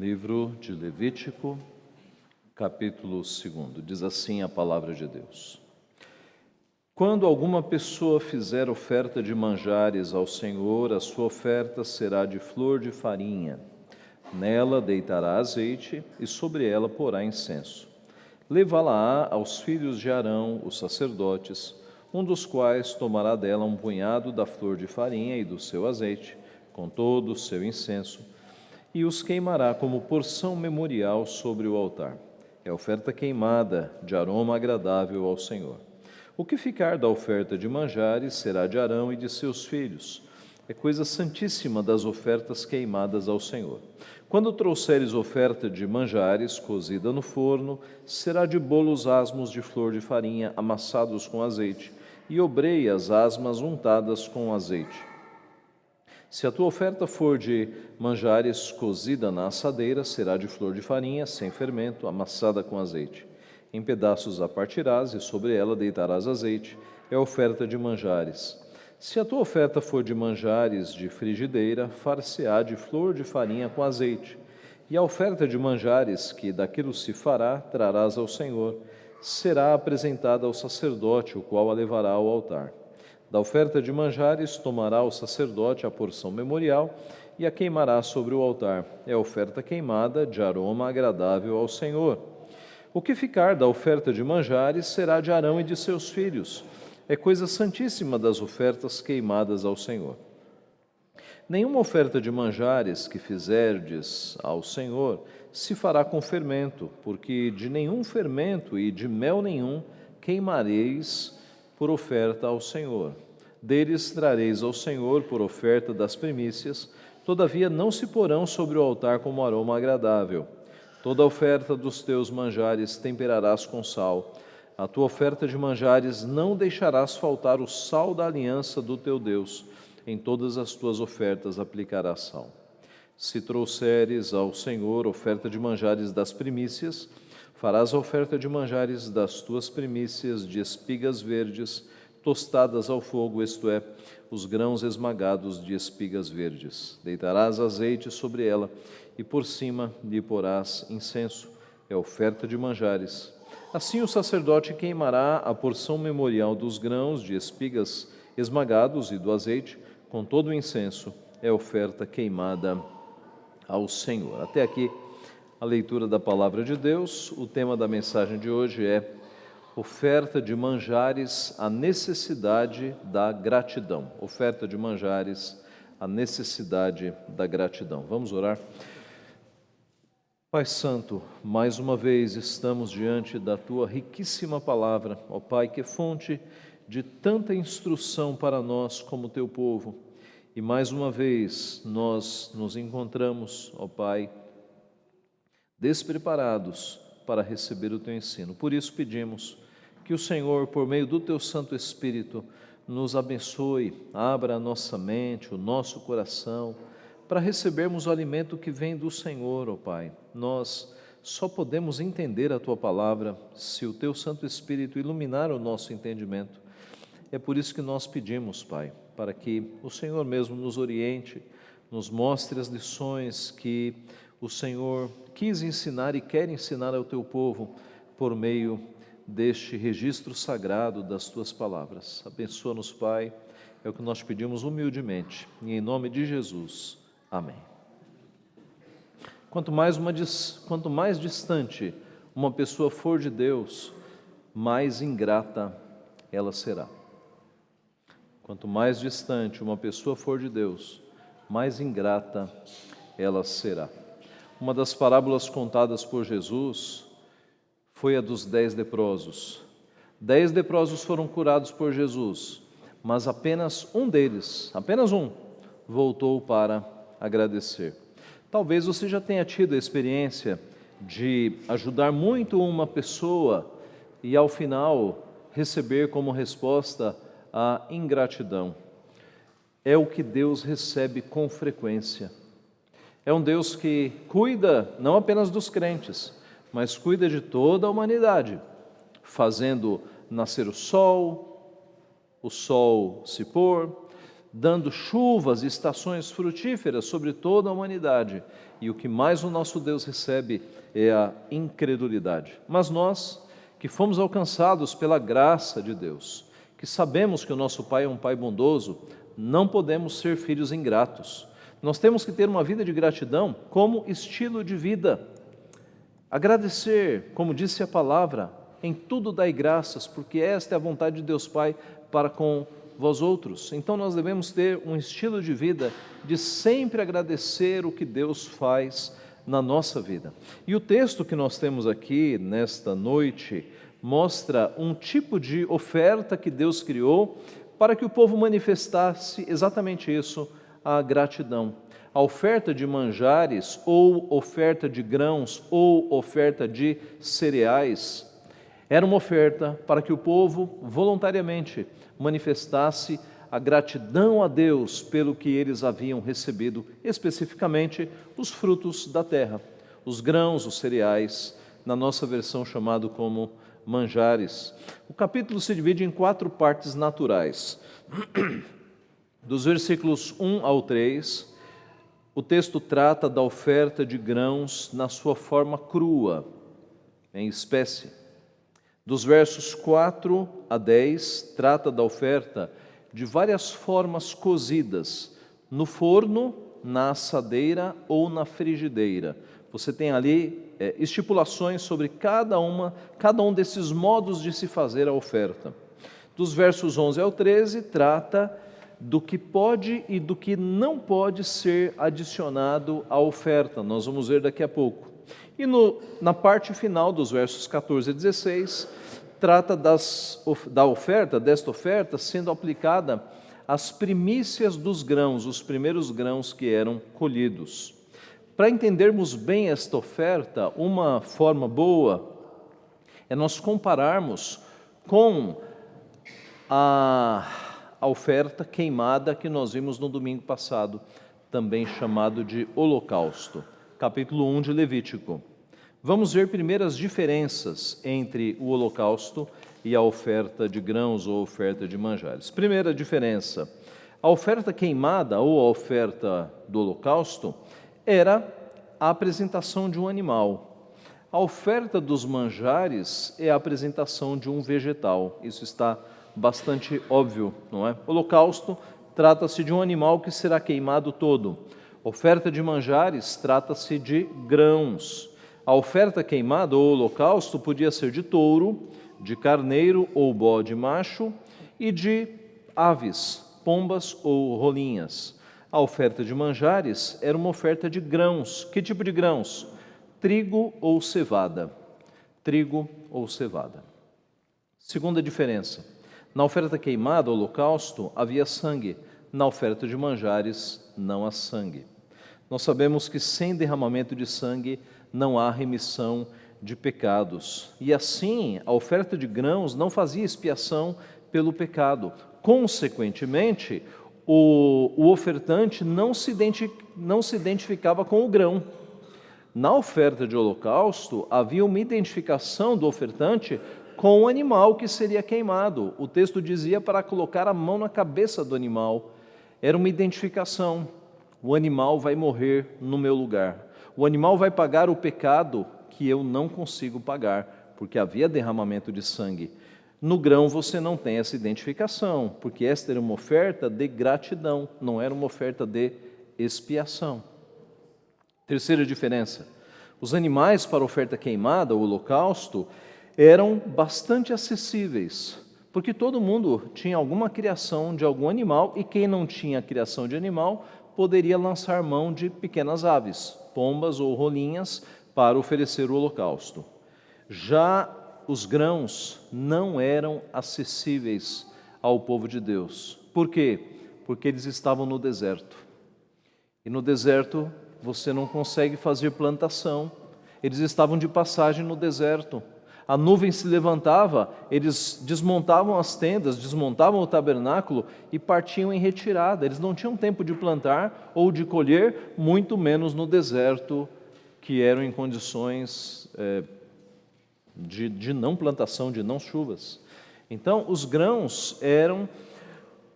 livro de Levítico, capítulo 2. Diz assim a palavra de Deus: Quando alguma pessoa fizer oferta de manjares ao Senhor, a sua oferta será de flor de farinha. Nela deitará azeite e sobre ela porá incenso. Levá-la-á aos filhos de Arão, os sacerdotes, um dos quais tomará dela um punhado da flor de farinha e do seu azeite, com todo o seu incenso, e os queimará como porção memorial sobre o altar. É oferta queimada, de aroma agradável ao Senhor. O que ficar da oferta de manjares será de Arão e de seus filhos. É coisa santíssima das ofertas queimadas ao Senhor. Quando trouxeres oferta de manjares, cozida no forno, será de bolos asmos de flor de farinha, amassados com azeite, e obreias asmas untadas com azeite. Se a tua oferta for de manjares cozida na assadeira, será de flor de farinha, sem fermento, amassada com azeite. Em pedaços a partirás e sobre ela deitarás azeite. É oferta de manjares. Se a tua oferta for de manjares de frigideira, far-se-á de flor de farinha com azeite. E a oferta de manjares que daquilo se fará, trarás ao Senhor. Será apresentada ao sacerdote, o qual a levará ao altar. Da oferta de manjares tomará o sacerdote a porção memorial e a queimará sobre o altar. É oferta queimada, de aroma agradável ao Senhor. O que ficar da oferta de manjares será de Arão e de seus filhos. É coisa santíssima das ofertas queimadas ao Senhor. Nenhuma oferta de manjares que fizerdes ao Senhor se fará com fermento, porque de nenhum fermento e de mel nenhum queimareis por oferta ao Senhor. Deles trareis ao Senhor por oferta das primícias, todavia não se porão sobre o altar como aroma agradável. Toda oferta dos teus manjares temperarás com sal. A tua oferta de manjares não deixarás faltar o sal da aliança do teu Deus. Em todas as tuas ofertas aplicarás sal. Se trouxeres ao Senhor oferta de manjares das primícias, farás a oferta de manjares das tuas primícias de espigas verdes, tostadas ao fogo, isto é, os grãos esmagados de espigas verdes. Deitarás azeite sobre ela, e por cima lhe porás incenso, é oferta de manjares. Assim o sacerdote queimará a porção memorial dos grãos de espigas esmagados e do azeite, com todo o incenso, é oferta queimada ao Senhor. Até aqui a leitura da palavra de Deus. O tema da mensagem de hoje é oferta de manjares, a necessidade da gratidão. Oferta de manjares, a necessidade da gratidão. Vamos orar? Pai Santo, mais uma vez estamos diante da Tua riquíssima palavra, ó Pai, que é fonte de tanta instrução para nós como Teu povo. E mais uma vez nós nos encontramos, ó Pai, despreparados para receber o Teu ensino. Por isso pedimos que o Senhor, por meio do Teu Santo Espírito, nos abençoe, abra a nossa mente, o nosso coração, para recebermos o alimento que vem do Senhor, ó Pai. Nós só podemos entender a Tua palavra se o Teu Santo Espírito iluminar o nosso entendimento. É por isso que nós pedimos, Pai, para que o Senhor mesmo nos oriente, nos mostre as lições que o Senhor quis ensinar e quer ensinar ao Teu povo por meio deste registro sagrado das Tuas palavras. Abençoa-nos, Pai, é o que nós pedimos humildemente, e em nome de Jesus. Amém. Quanto mais distante uma pessoa for de Deus, mais ingrata ela será. Quanto mais distante uma pessoa for de Deus, mais ingrata ela será. Uma das parábolas contadas por Jesus foi a dos 10 leprosos. 10 leprosos foram curados por Jesus, mas apenas um deles, apenas um, voltou para agradecer. Talvez você já tenha tido a experiência de ajudar muito uma pessoa e ao final receber como resposta a ingratidão. É o que Deus recebe com frequência. É um Deus que cuida não apenas dos crentes, mas cuida de toda a humanidade, fazendo nascer o sol se pôr, dando chuvas e estações frutíferas sobre toda a humanidade. E o que mais o nosso Deus recebe é a incredulidade. Mas nós, que fomos alcançados pela graça de Deus, que sabemos que o nosso Pai é um Pai bondoso, não podemos ser filhos ingratos. Nós temos que ter uma vida de gratidão como estilo de vida. Agradecer, como disse a palavra, em tudo dai graças, porque esta é a vontade de Deus Pai para com vós outros. Então nós devemos ter um estilo de vida de sempre agradecer o que Deus faz na nossa vida. E o texto que nós temos aqui nesta noite mostra um tipo de oferta que Deus criou para que o povo manifestasse exatamente isso, a gratidão. A oferta de manjares, ou oferta de grãos, ou oferta de cereais, era uma oferta para que o povo voluntariamente manifestasse a gratidão a Deus pelo que eles haviam recebido, especificamente os frutos da terra, os grãos, os cereais, na nossa versão chamado como manjares. O capítulo se divide em 4 partes naturais. Dos versículos 1 ao 3, o texto trata da oferta de grãos na sua forma crua, em espécie. Dos versos 4 a 10, trata da oferta de várias formas cozidas, no forno, na assadeira ou na frigideira. Você tem ali estipulações sobre cada um desses modos de se fazer a oferta. Dos versos 11 ao 13, trata do que pode e do que não pode ser adicionado à oferta. Nós vamos ver daqui a pouco. E na parte final, dos versos 14 a 16, trata desta oferta sendo aplicada às primícias dos grãos, os primeiros grãos que eram colhidos. Para entendermos bem esta oferta, uma forma boa é nós compararmos com a oferta queimada que nós vimos no domingo passado, também chamado de holocausto, capítulo 1 de Levítico. Vamos ver primeiro as diferenças entre o holocausto e a oferta de grãos ou oferta de manjares. Primeira diferença, a oferta queimada ou a oferta do holocausto era a apresentação de um animal. A oferta dos manjares é a apresentação de um vegetal. Isso está bastante óbvio, não é? Holocausto trata-se de um animal que será queimado todo. Oferta de manjares trata-se de grãos. A oferta queimada ou holocausto podia ser de touro, de carneiro ou bode macho e de aves, pombas ou rolinhas. A oferta de manjares era uma oferta de grãos. Que tipo de grãos? Trigo ou cevada. Trigo ou cevada. Segunda diferença. Na oferta queimada, holocausto, havia sangue. Na oferta de manjares, não há sangue. Nós sabemos que sem derramamento de sangue não há remissão de pecados. E assim, a oferta de grãos não fazia expiação pelo pecado. Consequentemente, o ofertante não se identificava com o grão. Na oferta de holocausto, havia uma identificação do ofertante com o animal que seria queimado. O texto dizia para colocar a mão na cabeça do animal. Era uma identificação. O animal vai morrer no meu lugar. O animal vai pagar o pecado que eu não consigo pagar, porque havia derramamento de sangue. No grão você não tem essa identificação, porque esta era uma oferta de gratidão, não era uma oferta de expiação. Terceira diferença, os animais para oferta queimada, o holocausto, eram bastante acessíveis, porque todo mundo tinha alguma criação de algum animal, e quem não tinha criação de animal poderia lançar mão de pequenas aves, pombas ou rolinhas, para oferecer o holocausto. Já os grãos não eram acessíveis ao povo de Deus. Por quê? Porque eles estavam no deserto. E no deserto você não consegue fazer plantação. Eles estavam de passagem no deserto. A nuvem se levantava, eles desmontavam as tendas, desmontavam o tabernáculo e partiam em retirada. Eles não tinham tempo de plantar ou de colher, muito menos no deserto, que eram em condições de não plantação, de não chuvas. Então, os grãos eram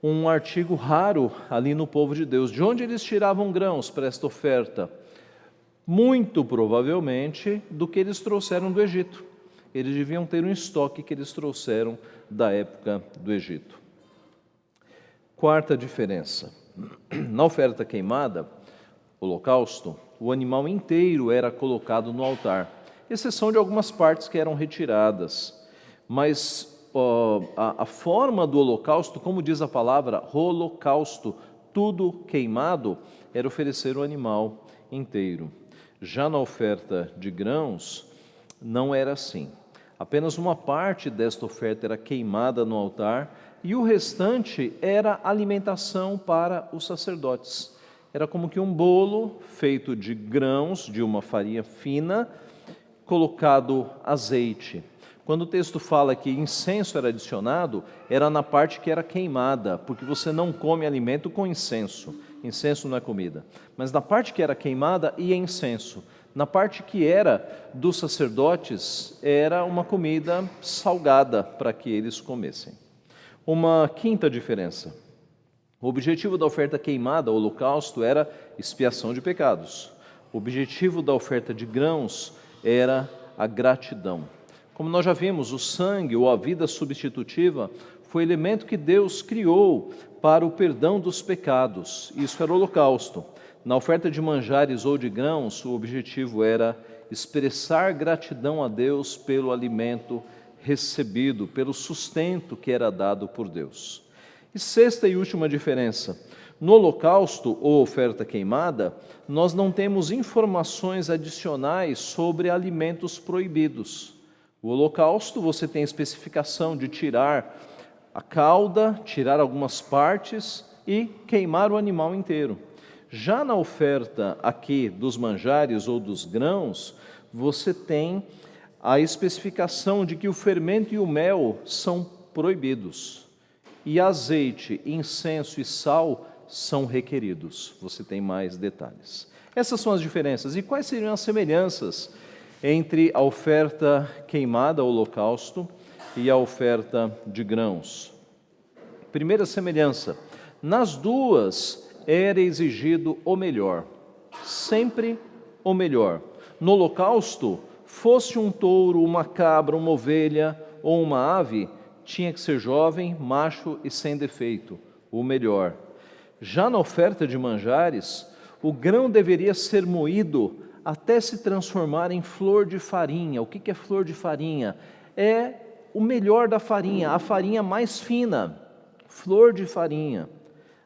um artigo raro ali no povo de Deus. De onde eles tiravam grãos para esta oferta? Muito provavelmente do que eles trouxeram do Egito. Eles deviam ter um estoque que eles trouxeram da época do Egito. Quarta diferença. Na oferta queimada, holocausto, o animal inteiro era colocado no altar, exceção de algumas partes que eram retiradas. Mas a forma do holocausto, como diz a palavra, holocausto, tudo queimado, era oferecer o animal inteiro. Já na oferta de grãos, não era assim. Apenas uma parte desta oferta era queimada no altar e o restante era alimentação para os sacerdotes. Era como que um bolo feito de grãos, de uma farinha fina, colocado azeite. Quando o texto fala que incenso era adicionado, era na parte que era queimada, porque você não come alimento com incenso. Incenso não é comida. Mas na parte que era queimada ia incenso. Na parte que era dos sacerdotes, era uma comida salgada para que eles comessem. Uma quinta diferença. O objetivo da oferta queimada, o holocausto, era expiação de pecados. O objetivo da oferta de grãos era a gratidão. Como nós já vimos, o sangue ou a vida substitutiva foi o elemento que Deus criou para o perdão dos pecados. Isso era o holocausto. Na oferta de manjares ou de grãos, o objetivo era expressar gratidão a Deus pelo alimento recebido, pelo sustento que era dado por Deus. E sexta e última diferença. No holocausto ou oferta queimada, nós não temos informações adicionais sobre alimentos proibidos. O holocausto, você tem especificação de tirar a cauda, tirar algumas partes e queimar o animal inteiro. Já na oferta aqui dos manjares ou dos grãos, você tem a especificação de que o fermento e o mel são proibidos. E azeite, incenso e sal são requeridos. Você tem mais detalhes. Essas são as diferenças. E quais seriam as semelhanças entre a oferta queimada, holocausto, e a oferta de grãos? Primeira semelhança: nas duas era exigido o melhor, sempre o melhor. No holocausto, fosse um touro, uma cabra, uma ovelha ou uma ave, tinha que ser jovem, macho e sem defeito, o melhor. Já na oferta de manjares, o grão deveria ser moído até se transformar em flor de farinha. O que é flor de farinha? É o melhor da farinha, a farinha mais fina. Flor de farinha,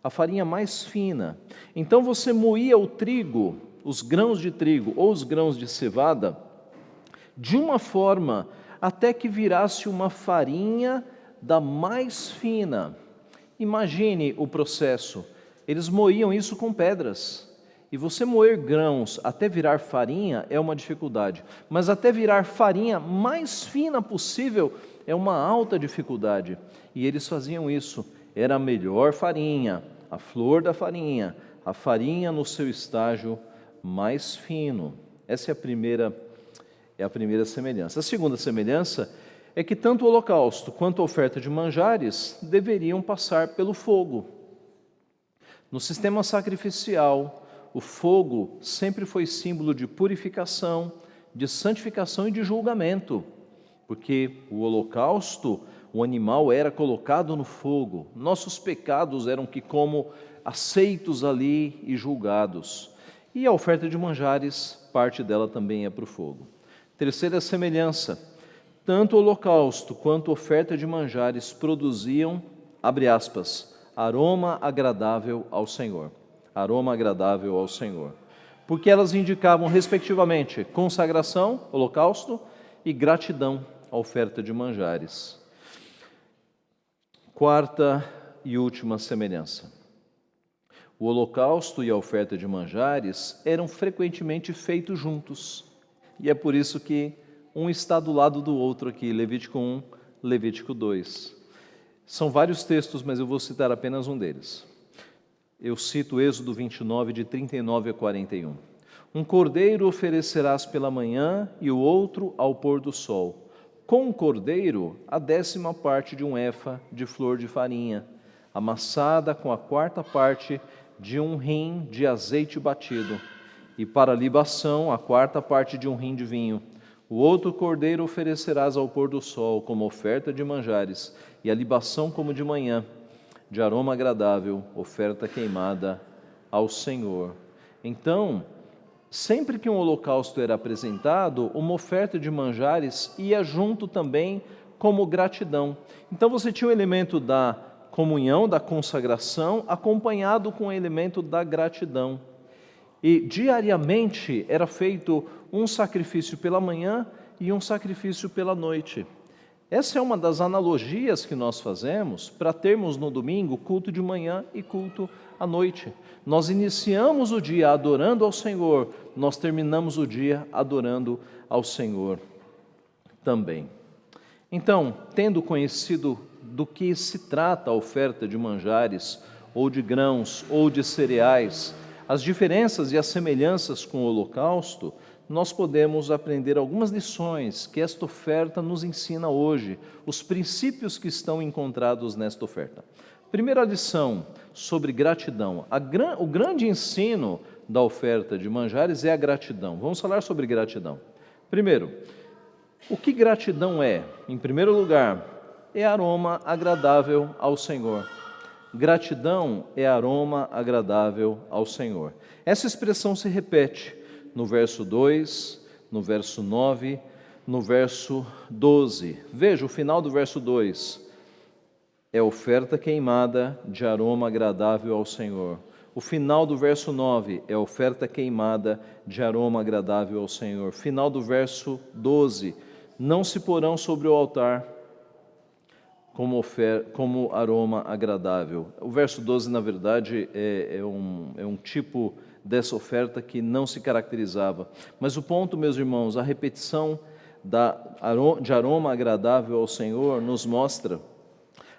a farinha mais fina. Então você moía o trigo, os grãos de trigo ou os grãos de cevada, de uma forma até que virasse uma farinha da mais fina. Imagine o processo. Eles moíam isso com pedras. E você moer grãos até virar farinha é uma dificuldade, mas até virar farinha mais fina possível é uma alta dificuldade. E eles faziam isso. Era a melhor farinha, a flor da farinha, a farinha no seu estágio mais fino. Essa é a primeira semelhança. A segunda semelhança é que tanto o holocausto quanto a oferta de manjares deveriam passar pelo fogo. No sistema sacrificial, o fogo sempre foi símbolo de purificação, de santificação e de julgamento, porque o holocausto, o animal era colocado no fogo, nossos pecados eram que como aceitos ali e julgados. E a oferta de manjares, parte dela também é para o fogo. Terceira semelhança: tanto o holocausto quanto a oferta de manjares produziam, abre aspas, aroma agradável ao Senhor. Aroma agradável ao Senhor. Porque elas indicavam, respectivamente, consagração, holocausto, e gratidão, a oferta de manjares. Quarta e última semelhança: o holocausto e a oferta de manjares eram frequentemente feitos juntos. E é por isso que um está do lado do outro aqui, Levítico 1, Levítico 2. São vários textos, mas eu vou citar apenas um deles. Eu cito Êxodo 29, de 39 a 41. Um cordeiro oferecerás pela manhã e o outro ao pôr do sol. Com o cordeiro, a 10ª parte de um efa de flor de farinha. amassada com a quarta parte de um hin de azeite batido, e para a libação a quarta parte de um hin de vinho. O outro cordeiro oferecerás ao pôr do sol como oferta de manjares, e a libação como de manhã, de aroma agradável, oferta queimada ao Senhor. Então, sempre que um holocausto era apresentado, uma oferta de manjares ia junto também como gratidão. Então você tinha o elemento da comunhão, da consagração, acompanhado com o elemento da gratidão. E diariamente era feito um sacrifício pela manhã e um sacrifício pela noite. Essa é uma das analogias que nós fazemos para termos no domingo culto de manhã e culto à noite. Nós iniciamos o dia adorando ao Senhor, nós terminamos o dia adorando ao Senhor também. Então, tendo conhecido do que se trata a oferta de manjares, ou de grãos, ou de cereais, as diferenças e as semelhanças com o holocausto, nós podemos aprender algumas lições que esta oferta nos ensina hoje, os princípios que estão encontrados nesta oferta. Primeira lição sobre gratidão. O grande ensino da oferta de manjares é a gratidão. Vamos falar sobre gratidão. Primeiro, o que gratidão é? Em primeiro lugar, é aroma agradável ao Senhor. Gratidão é aroma agradável ao Senhor. Essa expressão se repete no verso 2, no verso 9, no verso 12. Veja o final do verso 2. É oferta queimada de aroma agradável ao Senhor. O final do verso 9 é oferta queimada de aroma agradável ao Senhor. Final do verso 12. Não se porão sobre o altar como aroma agradável. O verso 12, na verdade, é um tipo dessa oferta que não se caracterizava. Mas o ponto, meus irmãos, a repetição de aroma agradável ao Senhor nos mostra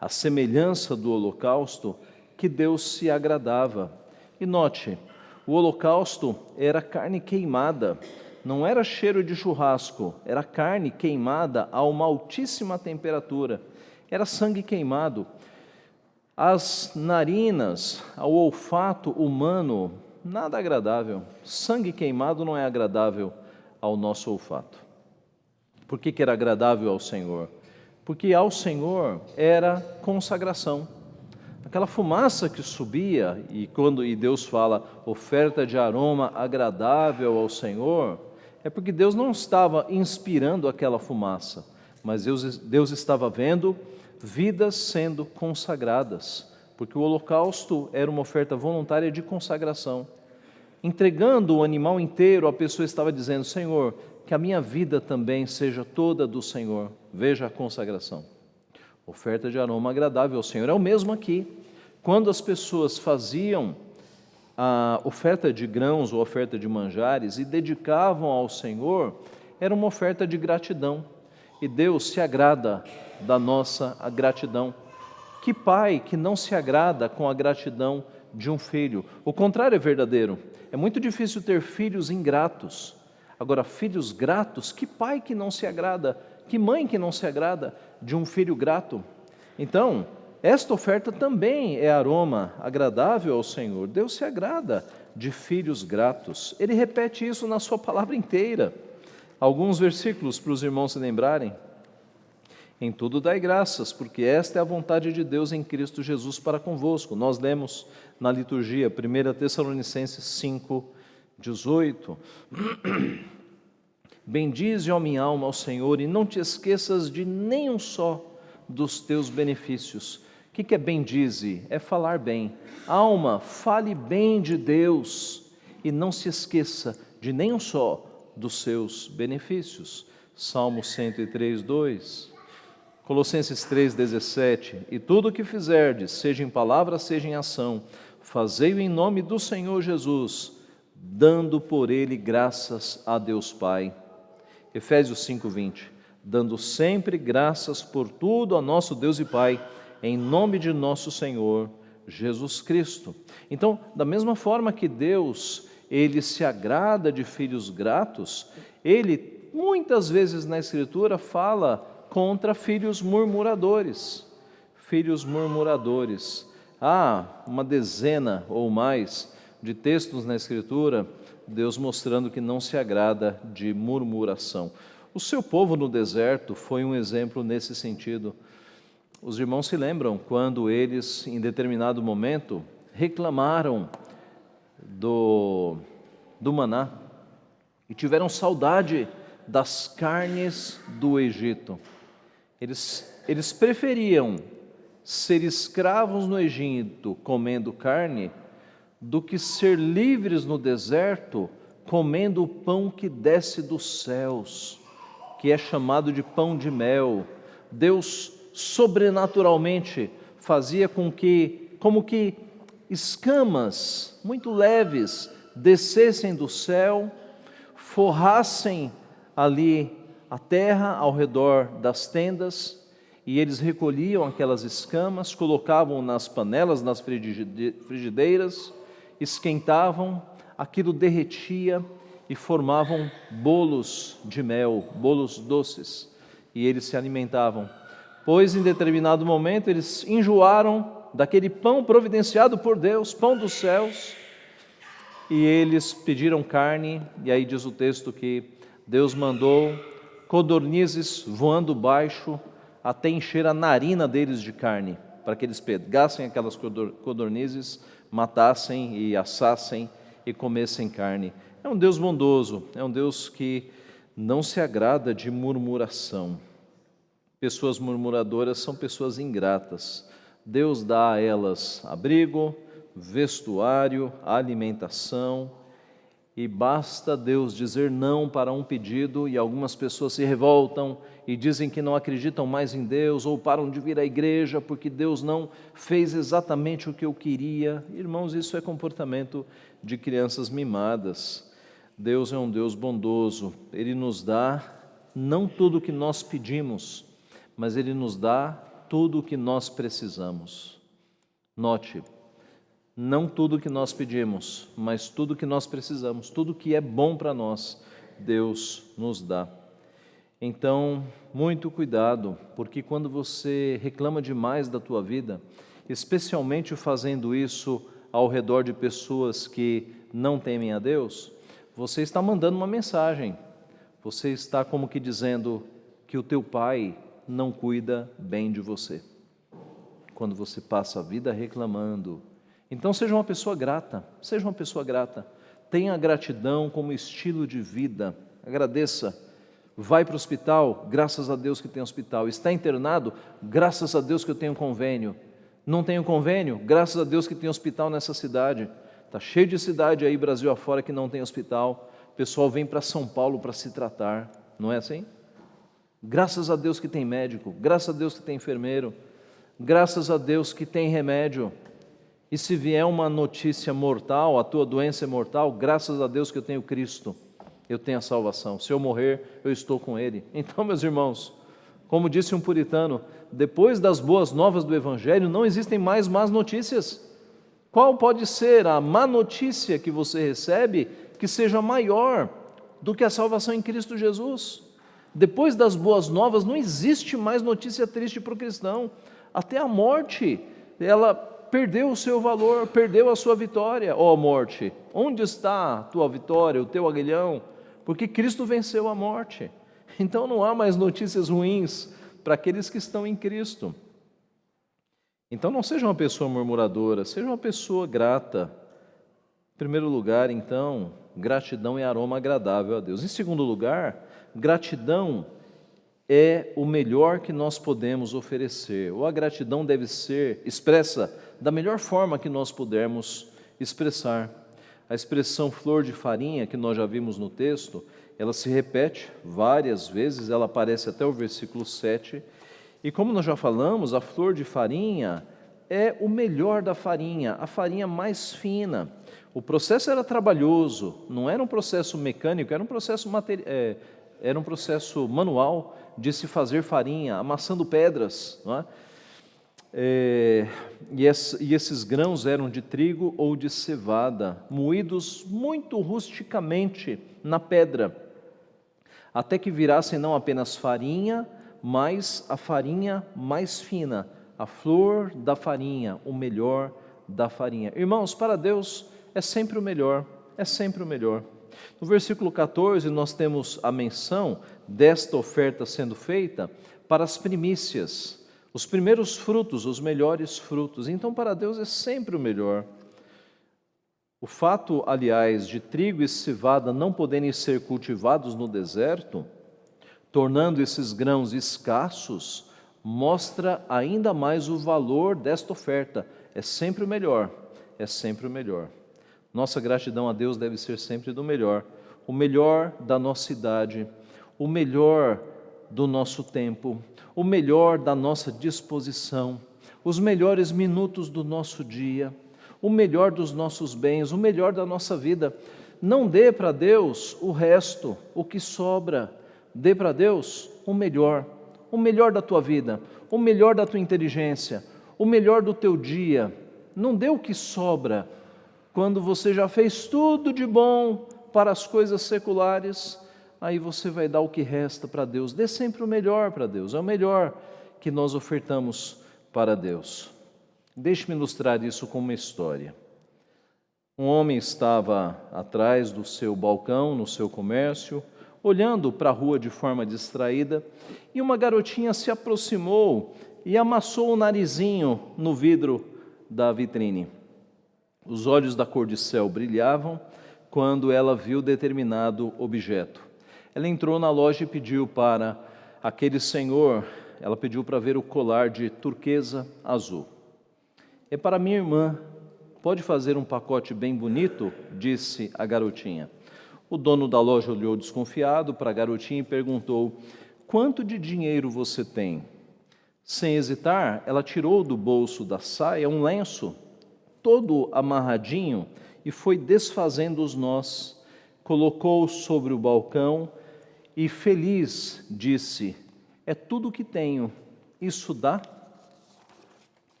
a semelhança do holocausto que Deus se agradava. E note, o holocausto era carne queimada, não era cheiro de churrasco, era carne queimada a uma altíssima temperatura, era sangue queimado. As narinas, o olfato humano, nada agradável. Sangue queimado não é agradável ao nosso olfato. Por que era agradável ao Senhor? Porque ao Senhor era consagração. Aquela fumaça que subia, e Deus fala oferta de aroma agradável ao Senhor, é porque Deus não estava inspirando aquela fumaça, mas Deus estava vendo vidas sendo consagradas, porque o holocausto era uma oferta voluntária de consagração. Entregando o animal inteiro, a pessoa estava dizendo: Senhor, que a minha vida também seja toda do Senhor. Veja a consagração. Oferta de aroma agradável ao Senhor. É o mesmo aqui. Quando as pessoas faziam a oferta de grãos ou oferta de manjares e dedicavam ao Senhor, era uma oferta de gratidão. E Deus se agrada da nossa gratidão. Que pai que não se agrada com a gratidão de um filho? O contrário é verdadeiro. É muito difícil ter filhos ingratos. Agora, filhos gratos, que pai que não se agrada, que mãe que não se agrada de um filho grato? Então, esta oferta também é aroma agradável ao Senhor. Deus se agrada de filhos gratos. Ele repete isso na sua palavra inteira. Alguns versículos para os irmãos se lembrarem. Em tudo dai graças, porque esta é a vontade de Deus em Cristo Jesus para convosco. Nós lemos na liturgia 1 Tessalonicenses 5, 18. Bendize, ó minha alma, ao Senhor, e não te esqueças de nenhum só dos teus benefícios. O que é bendize? É falar bem. Alma, fale bem de Deus e não se esqueça de nenhum só dos seus benefícios. Salmo 103, 2. Colossenses 3, 17. E tudo o que fizerdes, seja em palavra, seja em ação, fazei-o em nome do Senhor Jesus, dando por ele graças a Deus Pai. Efésios 5, 20. Dando sempre graças por tudo a nosso Deus e Pai, em nome de nosso Senhor Jesus Cristo. Então, da mesma forma que Deus, Ele se agrada de filhos gratos, Ele, muitas vezes na Escritura, fala contra filhos murmuradores. Filhos murmuradores. Há uma dezena ou mais de textos na Escritura, Deus mostrando que não se agrada de murmuração. O seu povo no deserto foi um exemplo nesse sentido. Os irmãos se lembram quando eles, em determinado momento, reclamaram do maná e tiveram saudade das carnes do Egito. Eles preferiam ser escravos no Egito comendo carne do que ser livres no deserto comendo o pão que desce dos céus, que é chamado de pão de mel. Deus sobrenaturalmente fazia com que, como que escamas muito leves descessem do céu, forrassem ali a terra ao redor das tendas, e eles recolhiam aquelas escamas, colocavam nas panelas, nas frigideiras, esquentavam, aquilo derretia e formavam bolos de mel, bolos doces, e eles se alimentavam. Pois em determinado momento eles enjoaram daquele pão providenciado por Deus, pão dos céus, e eles pediram carne, e aí diz o texto que Deus mandou codornizes voando baixo até encher a narina deles de carne, para que eles pegassem aquelas codornizes, matassem e assassem e comessem carne. É um Deus bondoso, é um Deus que não se agrada de murmuração. Pessoas murmuradoras são pessoas ingratas. Deus dá a elas abrigo, vestuário, alimentação, e basta Deus dizer não para um pedido e algumas pessoas se revoltam e dizem que não acreditam mais em Deus ou param de vir à igreja porque Deus não fez exatamente o que eu queria. Irmãos, isso é comportamento de crianças mimadas. Deus é um Deus bondoso, Ele nos dá não tudo o que nós pedimos, mas Ele nos dá tudo o que nós precisamos. Note, não tudo o que nós pedimos, mas tudo o que nós precisamos, tudo que é bom para nós, Deus nos dá. Então, muito cuidado, porque quando você reclama demais da tua vida, especialmente fazendo isso ao redor de pessoas que não temem a Deus, você está mandando uma mensagem, você está como que dizendo que o teu pai não cuida bem de você. Quando você passa a vida reclamando, então seja uma pessoa grata, seja uma pessoa grata, tenha gratidão como estilo de vida, agradeça. Vai para o hospital, graças a Deus que tem hospital. Está internado, graças a Deus que eu tenho convênio. Não tenho convênio, graças a Deus que tem hospital nessa cidade. Está cheio de cidade aí, Brasil afora, que não tem hospital. O pessoal vem para São Paulo para se tratar, não é assim? Graças a Deus que tem médico, graças a Deus que tem enfermeiro, graças a Deus que tem remédio. E se vier uma notícia mortal, a tua doença é mortal, graças a Deus que eu tenho Cristo, eu tenho a salvação. Se eu morrer, eu estou com Ele. Então, meus irmãos, como disse um puritano, depois das boas novas do Evangelho, não existem mais más notícias. Qual pode ser a má notícia que você recebe que seja maior do que a salvação em Cristo Jesus? Depois das boas novas, não existe mais notícia triste para o cristão. Até a morte, ela perdeu o seu valor, perdeu a sua vitória. Ó morte, onde está a tua vitória, o teu aguilhão? Porque Cristo venceu a morte. Então não há mais notícias ruins para aqueles que estão em Cristo. Então não seja uma pessoa murmuradora, seja uma pessoa grata. Em primeiro lugar, então, gratidão é aroma agradável a Deus. Em segundo lugar, gratidão é o melhor que nós podemos oferecer, ou a gratidão deve ser expressa da melhor forma que nós pudermos expressar. A expressão flor de farinha, que nós já vimos no texto, ela se repete várias vezes, ela aparece até o versículo 7, e como nós já falamos, a flor de farinha é o melhor da farinha, a farinha mais fina. O processo era trabalhoso, não era um processo mecânico, era um processo manual de se fazer farinha, amassando pedras, não é? E esses grãos eram de trigo ou de cevada, moídos muito rusticamente na pedra, até que virassem não apenas farinha, mas a farinha mais fina, a flor da farinha, o melhor da farinha. Irmãos, para Deus é sempre o melhor, é sempre o melhor. No versículo 14, nós temos a menção desta oferta sendo feita para as primícias, os primeiros frutos, os melhores frutos. Então, para Deus é sempre o melhor. O fato, aliás, de trigo e cevada não poderem ser cultivados no deserto, tornando esses grãos escassos, mostra ainda mais o valor desta oferta. É sempre o melhor, é sempre o melhor. Nossa gratidão a Deus deve ser sempre do melhor, o melhor da nossa idade, o melhor do nosso tempo, o melhor da nossa disposição, os melhores minutos do nosso dia, o melhor dos nossos bens, o melhor da nossa vida. Não dê para Deus o resto, o que sobra. Dê para Deus o melhor da tua vida, o melhor da tua inteligência, o melhor do teu dia. Não dê o que sobra. Quando você já fez tudo de bom para as coisas seculares, aí você vai dar o que resta para Deus. Dê sempre o melhor para Deus, é o melhor que nós ofertamos para Deus. Deixe-me ilustrar isso com uma história. Um homem estava atrás do seu balcão, no seu comércio, olhando para a rua de forma distraída, e uma garotinha se aproximou e amassou o narizinho no vidro da vitrine. Os olhos da cor-de-céu brilhavam quando ela viu determinado objeto. Ela entrou na loja e pediu para aquele senhor, ela pediu para ver o colar de turquesa azul. É para minha irmã, pode fazer um pacote bem bonito? Disse a garotinha. O dono da loja olhou desconfiado para a garotinha e perguntou: quanto de dinheiro você tem? Sem hesitar, ela tirou do bolso da saia um lenço todo amarradinho e foi desfazendo os nós, colocou sobre o balcão e feliz disse: é tudo o que tenho, isso dá?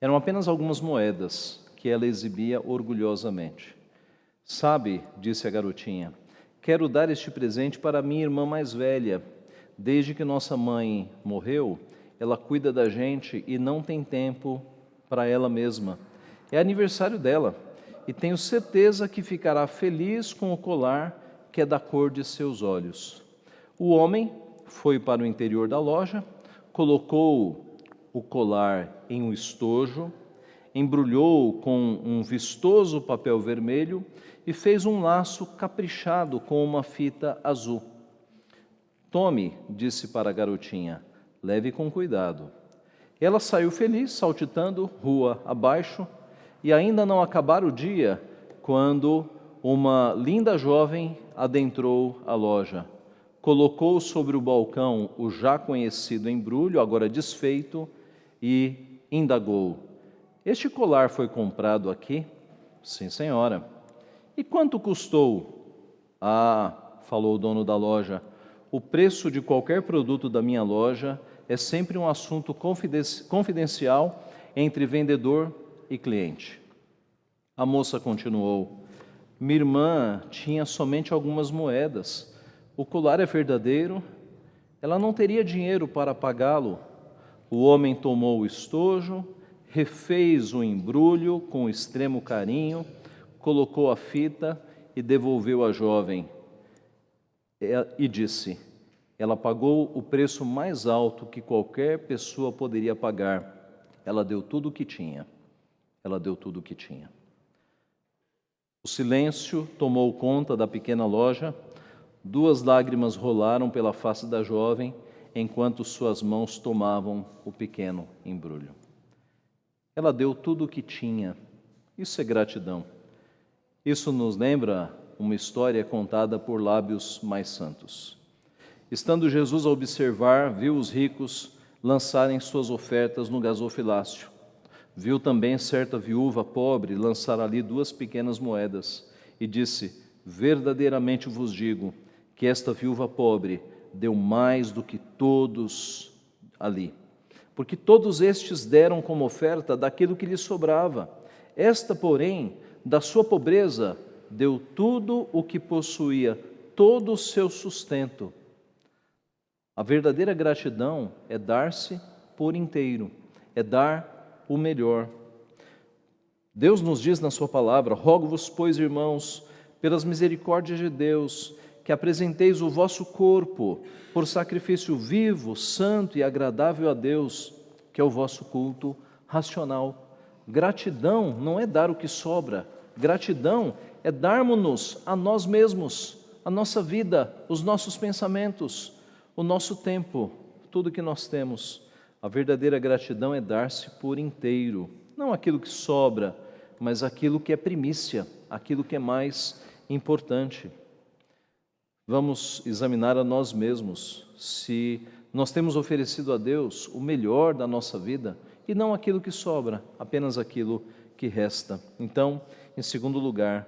Eram apenas algumas moedas que ela exibia orgulhosamente. Sabe, disse a garotinha, quero dar este presente para minha irmã mais velha. Desde que nossa mãe morreu, ela cuida da gente e não tem tempo para ela mesma. É aniversário dela e tenho certeza que ficará feliz com o colar que é da cor de seus olhos. O homem foi para o interior da loja, colocou o colar em um estojo, embrulhou com um vistoso papel vermelho e fez um laço caprichado com uma fita azul. Tome, disse para a garotinha, leve com cuidado. Ela saiu feliz, saltitando rua abaixo, e ainda não acabara o dia quando uma linda jovem adentrou a loja. Colocou sobre o balcão o já conhecido embrulho, agora desfeito, e indagou: este colar foi comprado aqui? Sim, senhora. E quanto custou? Ah, falou o dono da loja, o preço de qualquer produto da minha loja é sempre um assunto confidencial entre vendedor e cliente. A moça continuou: minha irmã tinha somente algumas moedas. O colar é verdadeiro, ela não teria dinheiro para pagá-lo. O homem tomou o estojo, refez o embrulho com extremo carinho, colocou a fita e devolveu à jovem. E disse: ela pagou o preço mais alto que qualquer pessoa poderia pagar. Ela deu tudo o que tinha. Ela deu tudo o que tinha. O silêncio tomou conta da pequena loja. 2 lágrimas rolaram pela face da jovem, enquanto suas mãos tomavam o pequeno embrulho. Ela deu tudo o que tinha. Isso é gratidão. Isso nos lembra uma história contada por lábios mais santos. Estando Jesus a observar, viu os ricos lançarem suas ofertas no gasofilácio. Viu também certa viúva pobre lançar ali 2 pequenas moedas e disse: verdadeiramente vos digo que esta viúva pobre deu mais do que todos ali, porque todos estes deram como oferta daquilo que lhes sobrava. Esta, porém, da sua pobreza, deu tudo o que possuía, todo o seu sustento. A verdadeira gratidão é dar-se por inteiro, é dar o melhor. Deus nos diz na sua palavra: rogo-vos, pois, irmãos, pelas misericórdias de Deus, que apresenteis o vosso corpo por sacrifício vivo, santo e agradável a Deus, que é o vosso culto racional. Gratidão não é dar o que sobra, gratidão é darmos-nos a nós mesmos, a nossa vida, os nossos pensamentos, o nosso tempo, tudo que nós temos. A verdadeira gratidão é dar-se por inteiro, não aquilo que sobra, mas aquilo que é primícia, aquilo que é mais importante. Vamos examinar a nós mesmos, se nós temos oferecido a Deus o melhor da nossa vida e não aquilo que sobra, apenas aquilo que resta. Então, em segundo lugar,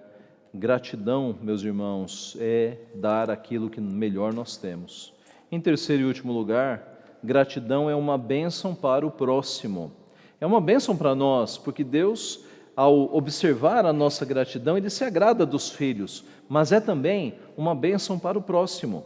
gratidão, meus irmãos, é dar aquilo que melhor nós temos. Em terceiro e último lugar, gratidão é uma bênção para o próximo. É uma bênção para nós, porque Deus, ao observar a nossa gratidão, Ele se agrada dos filhos, mas é também uma bênção para o próximo.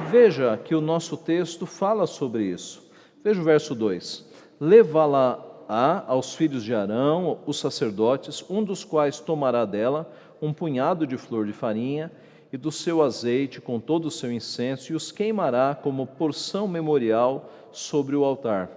Veja que o nosso texto fala sobre isso. Veja o verso 2. Levá-la-á aos filhos de Arão, os sacerdotes, um dos quais tomará dela um punhado de flor de farinha e do seu azeite com todo o seu incenso e os queimará como porção memorial sobre o altar.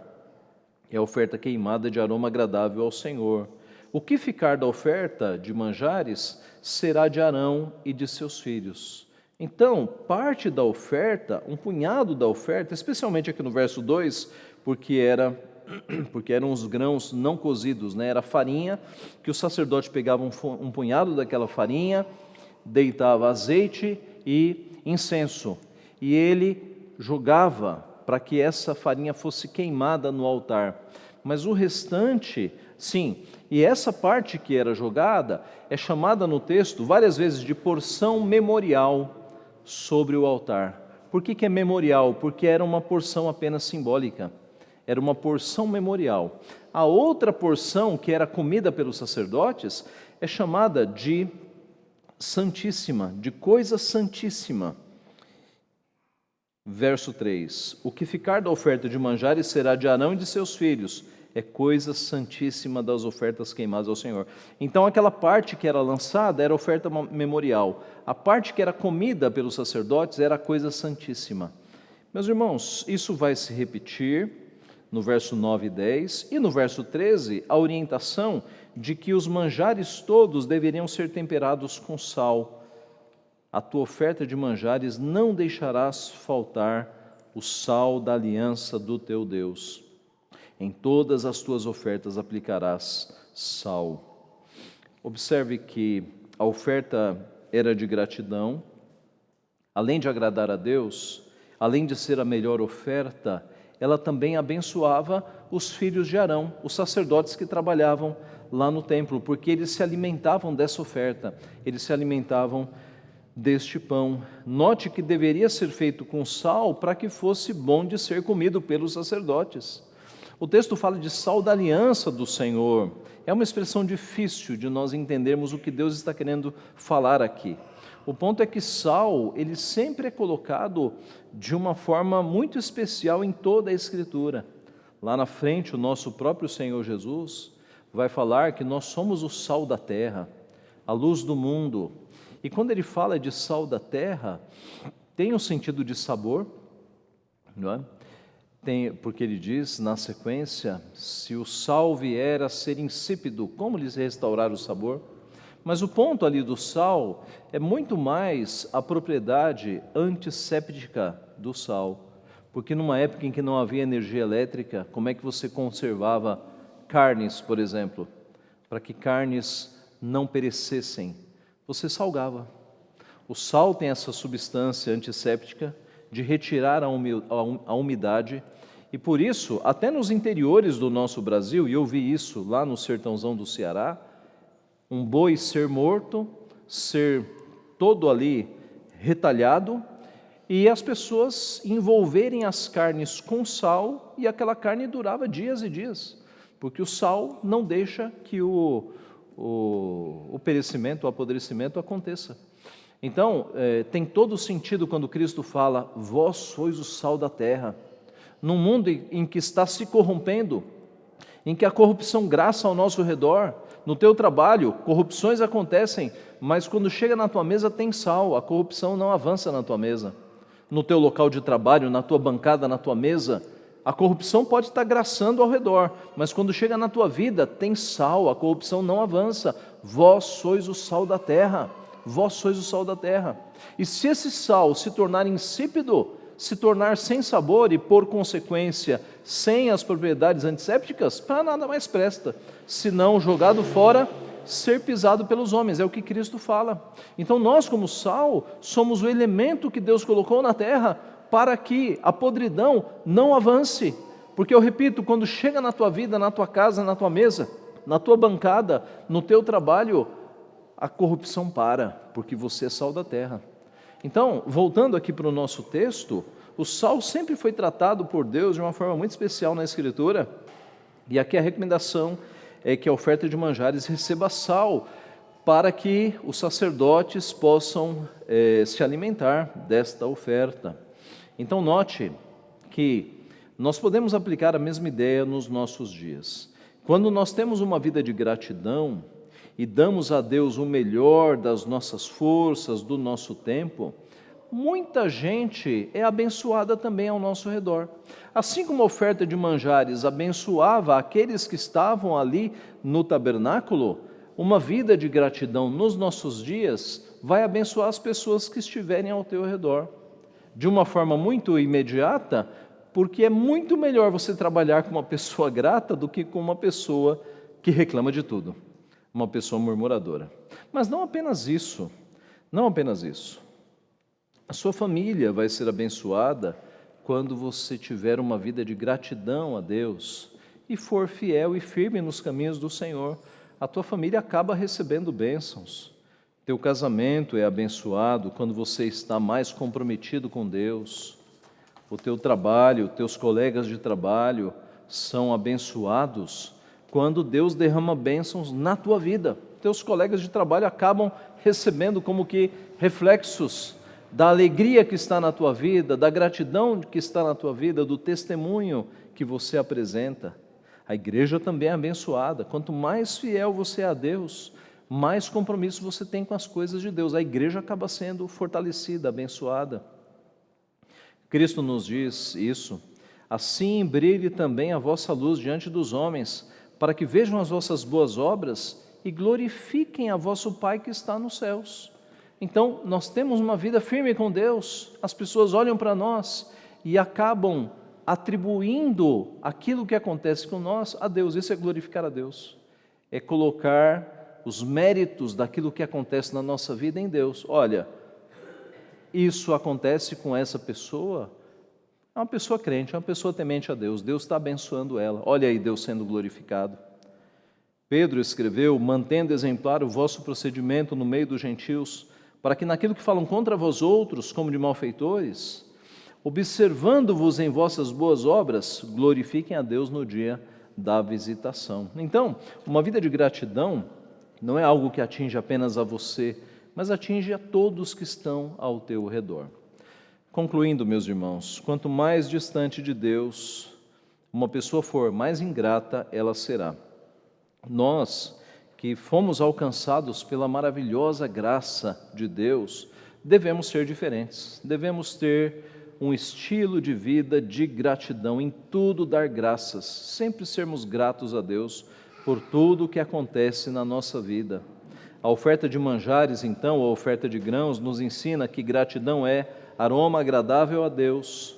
É a oferta queimada de aroma agradável ao Senhor. O que ficar da oferta de manjares será de Arão e de seus filhos. Então, parte da oferta, um punhado da oferta, especialmente aqui no verso 2, porque eram os grãos não cozidos, né? Era farinha, que o sacerdote pegava um punhado daquela farinha, deitava azeite e incenso, e ele jogava para que essa farinha fosse queimada no altar. Mas o restante, sim, e essa parte que era jogada é chamada no texto várias vezes de porção memorial sobre o altar. Por que é memorial? Porque era uma porção apenas simbólica, era uma porção memorial. A outra porção, que era comida pelos sacerdotes, é chamada de santíssima, de coisa santíssima. Verso 3: o que ficar da oferta de manjares será de Arão e de seus filhos, é coisa santíssima das ofertas queimadas ao Senhor. Então aquela parte que era lançada era oferta memorial, a parte que era comida pelos sacerdotes era coisa santíssima. Meus irmãos, isso vai se repetir no verso 9 e 10, e no verso 13, a orientação de que os manjares todos deveriam ser temperados com sal. A tua oferta de manjares não deixarás faltar o sal da aliança do teu Deus. Em todas as tuas ofertas aplicarás sal. Observe que a oferta era de gratidão, além de agradar a Deus, além de ser a melhor oferta, ela também abençoava os filhos de Arão, os sacerdotes que trabalhavam lá no templo, porque eles se alimentavam dessa oferta, eles se alimentavam deste pão. Note que deveria ser feito com sal para que fosse bom de ser comido pelos sacerdotes. O texto fala de sal da aliança do Senhor. É uma expressão difícil de nós entendermos o que Deus está querendo falar aqui. O ponto é que sal, ele sempre é colocado de uma forma muito especial em toda a Escritura. Lá na frente, o nosso próprio Senhor Jesus vai falar que nós somos o sal da terra, a luz do mundo. E quando ele fala de sal da terra, tem um sentido de sabor, não é? Porque ele diz na sequência, se o sal vier a ser insípido, como lhes restaurar o sabor? Mas o ponto ali do sal é muito mais a propriedade antisséptica do sal. Porque numa época em que não havia energia elétrica, como é que você conservava carnes, por exemplo? Para que carnes não perecessem, você salgava. O sal tem essa substância antisséptica de retirar a umidade, e por isso, até nos interiores do nosso Brasil, e eu vi isso lá no sertãozão do Ceará, um boi ser morto, ser todo ali retalhado, e as pessoas envolverem as carnes com sal, e aquela carne durava dias e dias, porque o sal não deixa que o perecimento, o apodrecimento aconteça. Então, tem todo o sentido quando Cristo fala, vós sois o sal da terra. Num mundo em que está se corrompendo, em que a corrupção graça ao nosso redor. No teu trabalho, corrupções acontecem, mas quando chega na tua mesa tem sal, a corrupção não avança na tua mesa. No teu local de trabalho, na tua bancada, na tua mesa, a corrupção pode estar graçando ao redor, mas quando chega na tua vida tem sal, a corrupção não avança. Vós sois o sal da terra, vós sois o sal da terra. E se esse sal se tornar insípido, se tornar sem sabor e, por consequência, sem as propriedades antissépticas, para nada mais presta, senão jogado fora, ser pisado pelos homens, é o que Cristo fala. Então nós, como sal, somos o elemento que Deus colocou na terra para que a podridão não avance, porque eu repito, quando chega na tua vida, na tua casa, na tua mesa, na tua bancada, no teu trabalho, a corrupção para, porque você é sal da terra. Então, voltando aqui para o nosso texto, o sal sempre foi tratado por Deus de uma forma muito especial na Escritura, e aqui a recomendação é que a oferta de manjares receba sal, para que os sacerdotes possam se alimentar desta oferta. Então note que nós podemos aplicar a mesma ideia nos nossos dias. Quando nós temos uma vida de gratidão, e damos a Deus o melhor das nossas forças, do nosso tempo, muita gente é abençoada também ao nosso redor. Assim como a oferta de manjares abençoava aqueles que estavam ali no tabernáculo, uma vida de gratidão nos nossos dias vai abençoar as pessoas que estiverem ao teu redor. De uma forma muito imediata, porque é muito melhor você trabalhar com uma pessoa grata do que com uma pessoa que reclama de tudo, uma pessoa murmuradora. Mas não apenas isso, não apenas isso. A sua família vai ser abençoada quando você tiver uma vida de gratidão a Deus e for fiel e firme nos caminhos do Senhor. A tua família acaba recebendo bênçãos. Teu casamento é abençoado quando você está mais comprometido com Deus. O teu trabalho, teus colegas de trabalho são abençoados quando Deus derrama bênçãos na tua vida. Teus colegas de trabalho acabam recebendo como que reflexos da alegria que está na tua vida, da gratidão que está na tua vida, do testemunho que você apresenta. A igreja também é abençoada. Quanto mais fiel você é a Deus, mais compromisso você tem com as coisas de Deus. A igreja acaba sendo fortalecida, abençoada. Cristo nos diz isso: assim brilhe também a vossa luz diante dos homens, para que vejam as vossas boas obras e glorifiquem a vosso Pai que está nos céus. Então, nós temos uma vida firme com Deus, as pessoas olham para nós e acabam atribuindo aquilo que acontece com nós a Deus. Isso é glorificar a Deus, é colocar os méritos daquilo que acontece na nossa vida em Deus. Olha, isso acontece com essa pessoa, é uma pessoa crente, é uma pessoa temente a Deus, Deus está abençoando ela, olha aí Deus sendo glorificado. Pedro escreveu: mantendo exemplar o vosso procedimento no meio dos gentios, para que naquilo que falam contra vós outros, como de malfeitores, observando-vos em vossas boas obras, glorifiquem a Deus no dia da visitação. Então, uma vida de gratidão não é algo que atinge apenas a você, mas atinge a todos que estão ao teu redor. Concluindo, meus irmãos, quanto mais distante de Deus uma pessoa for, mais ingrata ela será. Nós, que fomos alcançados pela maravilhosa graça de Deus, devemos ser diferentes, devemos ter um estilo de vida de gratidão, em tudo dar graças, sempre sermos gratos a Deus por tudo o que acontece na nossa vida. A oferta de manjares, então, a oferta de grãos, nos ensina que gratidão é aroma agradável a Deus,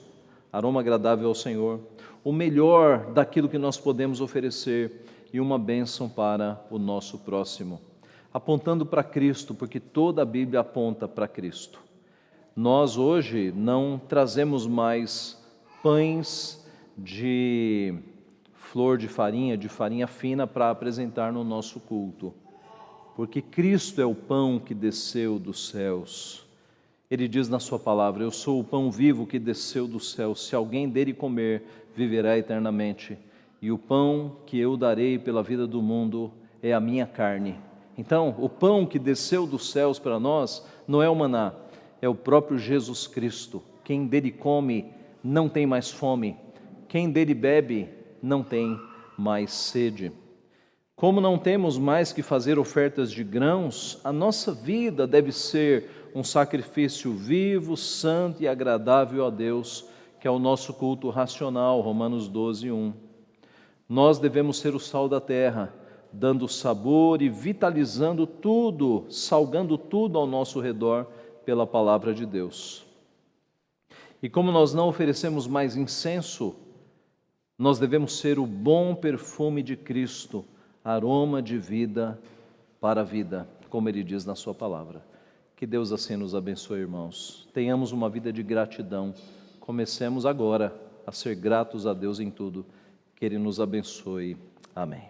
aroma agradável ao Senhor, o melhor daquilo que nós podemos oferecer e uma bênção para o nosso próximo, apontando para Cristo, porque toda a Bíblia aponta para Cristo. Nós hoje não trazemos mais pães de flor de farinha fina para apresentar no nosso culto, porque Cristo é o pão que desceu dos céus. Ele diz na sua palavra: eu sou o pão vivo que desceu do céu, se alguém dele comer, viverá eternamente. E o pão que eu darei pela vida do mundo é a minha carne. Então, o pão que desceu dos céus para nós não é o maná, é o próprio Jesus Cristo. Quem dele come não tem mais fome, quem dele bebe não tem mais sede. Como não temos mais que fazer ofertas de grãos, a nossa vida deve ser um sacrifício vivo, santo e agradável a Deus, que é o nosso culto racional, Romanos 12, 1. Nós devemos ser o sal da terra, dando sabor e vitalizando tudo, salgando tudo ao nosso redor pela palavra de Deus. E como nós não oferecemos mais incenso, nós devemos ser o bom perfume de Cristo, aroma de vida para a vida, como Ele diz na sua palavra. Que Deus assim nos abençoe, irmãos. Tenhamos uma vida de gratidão. Comecemos agora a ser gratos a Deus em tudo. Que Ele nos abençoe. Amém.